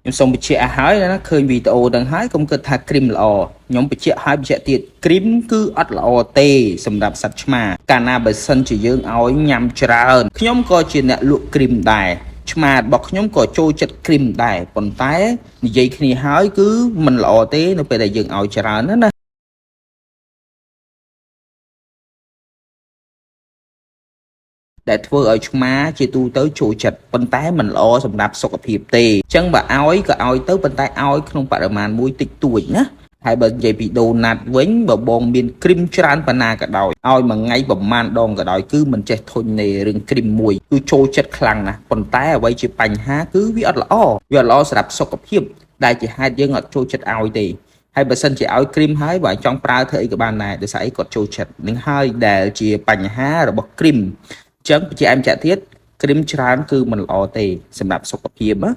ខ្ញុំសូមបញ្ជាក់ឲ្យណាឃើញវីដេអូទាំងហើយកុំគិតថាគ្រីមល្អខ្ញុំបញ្ជាក់ឲ្យបញ្ជាក់ទៀតគ្រីមគឺអត់ល្អទេសម្រាប់សត្វឆ្មាកាលណាបើសិនជាយើងឲ្យញ៉ាំច្រើនខ្ញុំក៏ជាអ្នកលក់គ្រីមដែរឆ្មារបស់ខ្ញុំក៏ចូលចិត្តគ្រីមដែរប៉ុន្តែនិយាយគ្នាហើយគឺមិនល្អទេនៅពេលដែលយើងឲ្យច្រើនណាដែលធ្វើឲ្យឆ្មាជាទូទៅចូលចិត្តប៉ុន្តែមិនល្អសម្រាប់សុខភាពទេអញ្ចឹងបើឲ្យក៏ឲ្យទៅប៉ុន្តែឲ្យក្នុងបរិមាណមួយតិចតួចណាហើយបើនិយាយពីដូណាត់វិញបើបងមានគ្រីមច្រើនប៉ុណ្ណាក៏ដោយឲ្យមួយថ្ងៃប្រហែលដងក៏ដោយគឺមិនចេះធុញនៃរឿងគ្រីមមួយគឺចូលចិត្តខ្លាំងណាស់ប៉ុន្តែអ្វីជាបញ្ហាគឺវាអត់ល្អសម្រាប់សុខភាពដែលជាហេតុយើងអត់ចូលចិត្តឲ្យទេហើយបើសិនជាឲ្យគ្រីមហើយបើចង់ប្រើធ្វើអីក៏បានដែរដោយសារអីគាត់ចូលចិត្តនឹងហើយដែលជាបញ្ហារបស់គ្រីមចឹងបញ្ជាក់ទៀតគ្រីមច្រើនគឺមិនល្អទេសម្រាប់សុខភាពណា